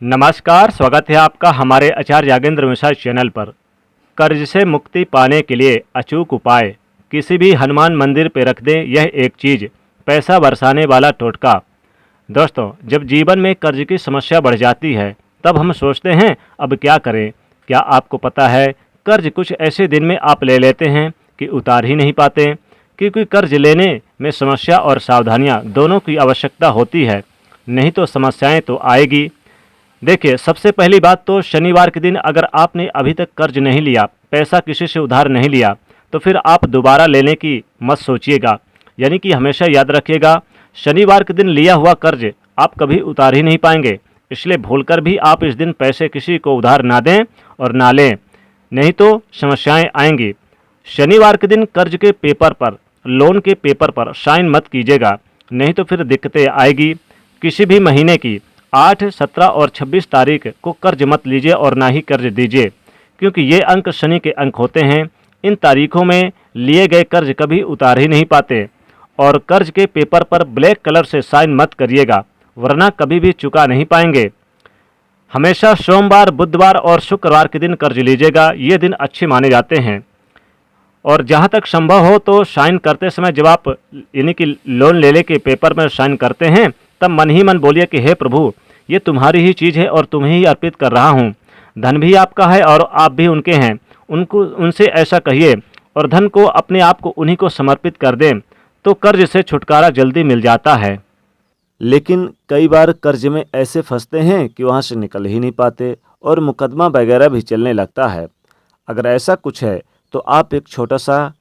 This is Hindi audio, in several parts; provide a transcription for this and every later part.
नमस्कार, स्वागत है आपका हमारे आचार्य यागेंद्र मिश्रा चैनल पर। कर्ज से मुक्ति पाने के लिए अचूक उपाय, किसी भी हनुमान मंदिर पे रख दें यह एक चीज़, पैसा बरसाने वाला टोटका। दोस्तों, जब जीवन में कर्ज की समस्या बढ़ जाती है तब हम सोचते हैं अब क्या करें। क्या आपको पता है, कर्ज कुछ ऐसे दिन में आप ले लेते हैं कि उतार ही नहीं पाते, क्योंकि कर्ज लेने में समस्या और सावधानियां दोनों की आवश्यकता होती है, नहीं तो समस्याएं तो आएगी। देखिए, सबसे पहली बात तो शनिवार के दिन अगर आपने अभी तक कर्ज नहीं लिया, पैसा किसी से उधार नहीं लिया, तो फिर आप दोबारा लेने की मत सोचिएगा। यानी कि हमेशा याद रखिएगा, शनिवार के दिन लिया हुआ कर्ज आप कभी उतार ही नहीं पाएंगे। इसलिए भूलकर भी आप इस दिन पैसे किसी को उधार ना दें और ना लें, नहीं तो समस्याएं आएंगी। शनिवार के दिन कर्ज के पेपर पर, लोन के पेपर पर साइन मत कीजिएगा, नहीं तो फिर दिक्कतें आएगी। किसी भी महीने की 8, 17 और 26 तारीख को कर्ज मत लीजिए और ना ही कर्ज दीजिए, क्योंकि ये अंक शनि के अंक होते हैं। इन तारीखों में लिए गए कर्ज कभी उतार ही नहीं पाते। और कर्ज के पेपर पर ब्लैक कलर से साइन मत करिएगा, वरना कभी भी चुका नहीं पाएंगे। हमेशा सोमवार, बुधवार और शुक्रवार के दिन कर्ज लीजिएगा, ये दिन अच्छे माने जाते हैं। और जहाँ तक संभव हो तो साइन करते समय, जब आप यानी कि लोन लेने के पेपर में साइन करते हैं, तब मन ही मन बोलिए कि हे प्रभु, ये तुम्हारी ही चीज़ है और तुम्हें ही अर्पित कर रहा हूँ। धन भी आपका है और आप भी उनके हैं। उनको उनसे ऐसा कहिए और धन को, अपने आप को उन्हीं को समर्पित कर दें, तो कर्ज से छुटकारा जल्दी मिल जाता है। लेकिन कई बार कर्ज में ऐसे फंसते हैं कि वहाँ से निकल ही नहीं पाते और मुकदमा वगैरह भी चलने लगता है। अगर ऐसा कुछ है तो आप एक छोटा सा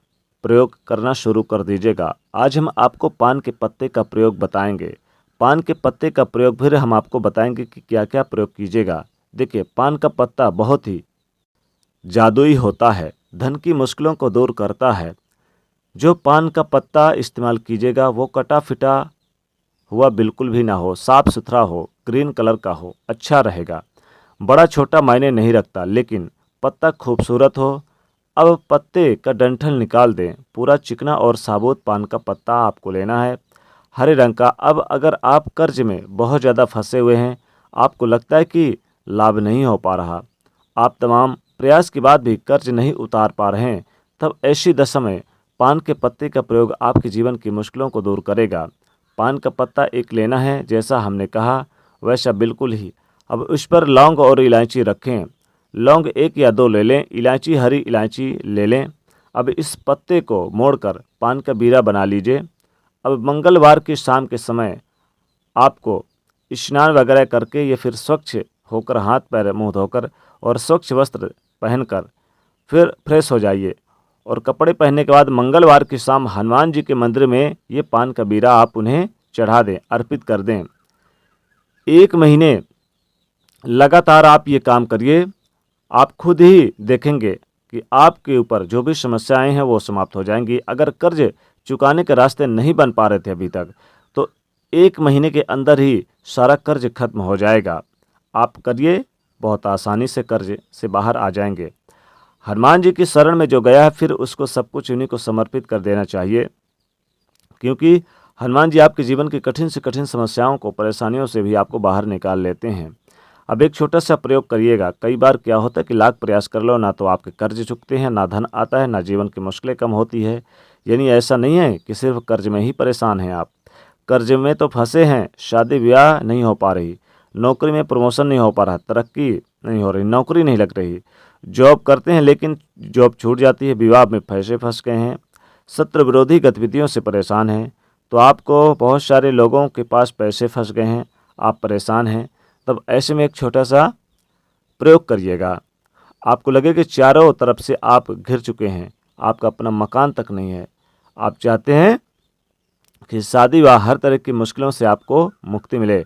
प्रयोग करना शुरू कर दीजिएगा। आज हम आपको पान के पत्ते का प्रयोग बताएंगे। पान के पत्ते का प्रयोग फिर हम आपको बताएंगे कि क्या क्या प्रयोग कीजिएगा। देखिए, पान का पत्ता बहुत ही जादुई होता है, धन की मुश्किलों को दूर करता है। जो पान का पत्ता इस्तेमाल कीजिएगा वो कटा फिटा हुआ बिल्कुल भी ना हो, साफ सुथरा हो, ग्रीन कलर का हो, अच्छा रहेगा। बड़ा छोटा मायने नहीं रखता, लेकिन पत्ता खूबसूरत हो। अब पत्ते का डंठल निकाल दें। पूरा चिकना और साबुत पान का पत्ता आपको लेना है, हरे रंग का। अब अगर आप कर्ज में बहुत ज़्यादा फंसे हुए हैं, आपको लगता है कि लाभ नहीं हो पा रहा, आप तमाम प्रयास के बाद भी कर्ज नहीं उतार पा रहे हैं, तब ऐसी दशा में पान के पत्ते का प्रयोग आपके जीवन की मुश्किलों को दूर करेगा। पान का पत्ता एक लेना है, जैसा हमने कहा वैसा बिल्कुल ही। अब उस पर लौंग और इलायची रखें। लौंग 1 या 2 ले लें, इलायची हरी इलायची ले लें। अब इस पत्ते को मोड़कर पान का बीरा बना लीजिए। अब मंगलवार की शाम के समय आपको स्नान वगैरह करके या फिर स्वच्छ होकर, हाथ पैर मुंह धोकर और स्वच्छ वस्त्र पहनकर फिर फ्रेश हो जाइए। और कपड़े पहनने के बाद मंगलवार की शाम हनुमान जी के मंदिर में ये पान का बीरा आप उन्हें चढ़ा दें, अर्पित कर दें। 1 महीने लगातार आप ये काम करिए, आप खुद ही देखेंगे कि आपके ऊपर जो भी समस्याएं हैं वो समाप्त हो जाएंगी। अगर कर्ज चुकाने के रास्ते नहीं बन पा रहे थे अभी तक, तो 1 महीने के अंदर ही सारा कर्ज खत्म हो जाएगा। आप करिए, बहुत आसानी से कर्ज से बाहर आ जाएंगे। हनुमान जी की शरण में जो गया है, फिर उसको सब कुछ उन्हीं को समर्पित कर देना चाहिए, क्योंकि हनुमान जी आपके जीवन की कठिन से कठिन समस्याओं को, परेशानियों से भी आपको बाहर निकाल लेते हैं। अब एक छोटा सा प्रयोग करिएगा। कई बार क्या होता है कि लाख प्रयास कर लो, ना तो आपके कर्ज चुकते हैं, ना धन आता है, ना जीवन की मुश्किलें कम होती है। यानी ऐसा नहीं है कि सिर्फ कर्ज में ही परेशान हैं आप, कर्ज में तो फंसे हैं, शादी ब्याह नहीं हो पा रही, नौकरी में प्रमोशन नहीं हो पा रहा, तरक्की नहीं हो रही, नौकरी नहीं लग रही, जॉब करते हैं लेकिन जॉब छूट जाती है, विवाह में पैसे फंस गए हैं, शत्रु विरोधी गतिविधियों से परेशान हैं, तो आपको बहुत सारे लोगों के पास पैसे फंस गए हैं, आप परेशान हैं। तब ऐसे में एक छोटा सा प्रयोग करिएगा। आपको लगे कि चारों तरफ से आप घिर चुके हैं, आपका अपना मकान तक नहीं है, आप चाहते हैं कि शादी व हर तरह की मुश्किलों से आपको मुक्ति मिले,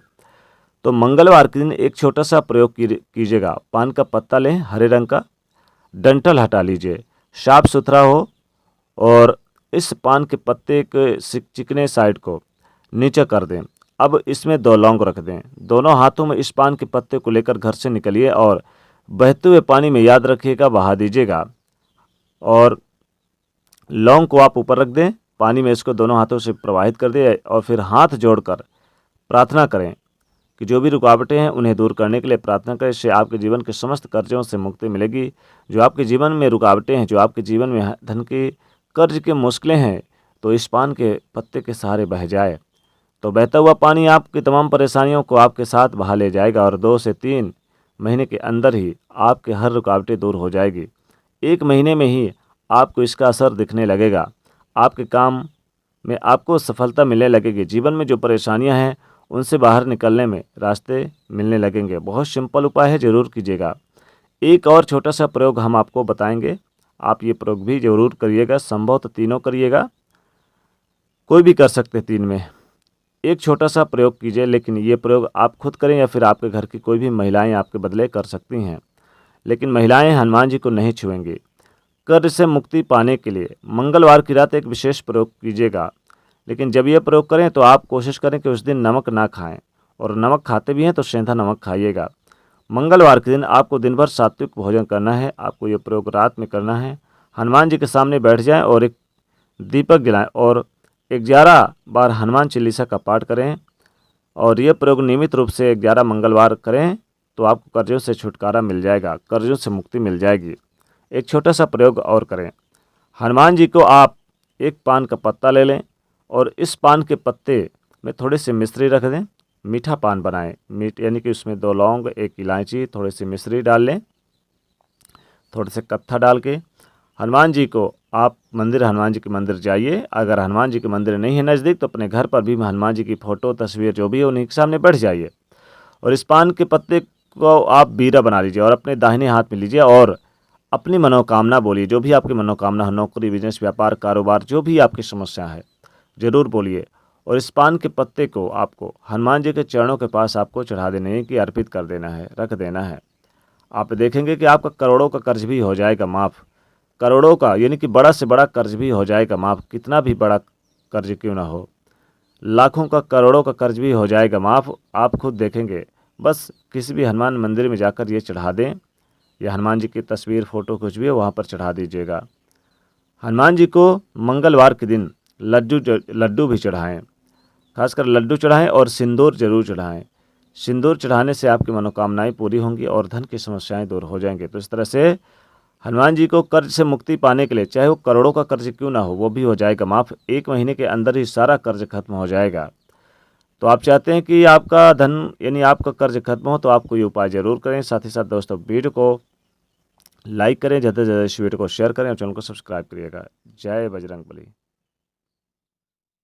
तो मंगलवार के दिन एक छोटा सा प्रयोग कीजिएगा। पान का पत्ता लें, हरे रंग का, डंठल हटा लीजिए, साफ सुथरा हो, और इस पान के पत्ते के चिकने साइड को नीचे कर दें। अब इसमें 2 लौंग रख दें। दोनों हाथों में इस पान के पत्ते को लेकर घर से निकलिए और बहते हुए पानी में, याद रखिएगा, बहा दीजिएगा। और लौंग को आप ऊपर रख दें, पानी में इसको दोनों हाथों से प्रवाहित कर दें और फिर हाथ जोड़कर प्रार्थना करें कि जो भी रुकावटें हैं उन्हें दूर करने के लिए प्रार्थना करें। इससे आपके जीवन के समस्त कर्जों से मुक्ति मिलेगी। जो आपके जीवन में रुकावटें हैं, जो आपके जीवन में धन के कर्ज की मुश्किलें हैं, तो इस पान के पत्ते के सहारे बह जाए तो बहता हुआ पानी आपकी तमाम परेशानियों को आपके साथ बहा ले जाएगा और 2 से 3 महीने के अंदर ही आपके हर रुकावटें दूर हो जाएगी। 1 महीने में ही आपको इसका असर दिखने लगेगा। आपके काम में आपको सफलता मिलने लगेगी। जीवन में जो परेशानियां हैं उनसे बाहर निकलने में रास्ते मिलने लगेंगे। बहुत सिंपल उपाय है, ज़रूर कीजिएगा। एक और छोटा सा प्रयोग हम आपको बताएंगे, आप ये प्रयोग भी ज़रूर करिएगा। संभव तो तीनों करिएगा, कोई भी कर सकते 3 में। एक छोटा सा प्रयोग कीजिए, लेकिन ये प्रयोग आप खुद करें या फिर आपके घर की कोई भी महिलाएं आपके बदले कर सकती हैं, लेकिन महिलाएं हनुमान जी को नहीं छुएंगी। कर्ज से मुक्ति पाने के लिए मंगलवार की रात एक विशेष प्रयोग कीजिएगा, लेकिन जब यह प्रयोग करें तो आप कोशिश करें कि उस दिन नमक ना खाएं, और नमक खाते भी हैं तो सेंधा नमक खाइएगा। मंगलवार के दिन आपको दिन भर सात्विक भोजन करना है। आपको ये प्रयोग रात में करना है। हनुमान जी के सामने बैठ जाएं और एक दीपक जलाएं और 11 बार हनुमान चालीसा का पाठ करें, और यह प्रयोग नियमित रूप से 11 मंगलवार करें तो आपको कर्जों से छुटकारा मिल जाएगा, कर्जों से मुक्ति मिल जाएगी। एक छोटा सा प्रयोग और करें। हनुमान जी को आप एक पान का पत्ता ले लें और इस पान के पत्ते में थोड़ी सी मिश्री रख दें। मीठा पान बनाएं, यानी कि उसमें 2 लौंग, 1 इलायची, थोड़ी सी मिश्री डाल लें, थोड़े से कत्था डाल के हनुमान जी को आप हनुमान जी के मंदिर जाइए। अगर हनुमान जी के मंदिर नहीं है नज़दीक तो अपने घर पर भी हनुमान जी की फ़ोटो, तस्वीर जो भी है उन्हीं के सामने बैठ जाइए, और इस पान के पत्ते को आप बीरा बना लीजिए और अपने दाहिने हाथ में लीजिए और अपनी मनोकामना बोलिए। जो भी आपकी मनोकामना हो, नौकरी, बिजनेस, व्यापार, कारोबार, जो भी आपकी समस्या है ज़रूर बोलिए, और इस पान के पत्ते को आपको हनुमान जी के चरणों के पास आपको चढ़ा देना है कि अर्पित कर देना है, रख देना है। आप देखेंगे कि आपका करोड़ों का कर्ज भी हो जाएगा माफ़। करोड़ों का, यानी कि बड़ा से बड़ा कर्ज भी हो जाएगा माफ़। कितना भी बड़ा कर्ज क्यों ना हो, लाखों का, करोड़ों का कर्ज भी हो जाएगा माफ़। आप खुद देखेंगे। बस किसी भी हनुमान मंदिर में जाकर ये चढ़ा दें, या हनुमान जी की तस्वीर, फ़ोटो कुछ भी है वहाँ पर चढ़ा दीजिएगा। हनुमान जी को मंगलवार के दिन लड्डू भी चढ़ाएं, खासकर लड्डू चढ़ाएं और सिंदूर जरूर चढ़ाएं। सिंदूर चढ़ाने से आपकी मनोकामनाएं पूरी होंगी और धन की समस्याएं दूर हो जाएंगे। तो इस तरह से हनुमान जी को कर्ज से मुक्ति पाने के लिए, चाहे वो करोड़ों का कर्ज क्यों ना हो, वो भी हो जाएगा माफ़। 1 महीने के अंदर ही सारा कर्ज खत्म हो जाएगा। तो आप चाहते हैं कि आपका धन, यानी आपका कर्ज खत्म हो, तो आपको ये उपाय ज़रूर करें। साथ ही साथ दोस्तों, वीडियो को लाइक करें, ज़्यादा से ज़्यादा इस वीडियो को शेयर करें और चैनल को सब्सक्राइब करिएगा। जय बजरंगबली।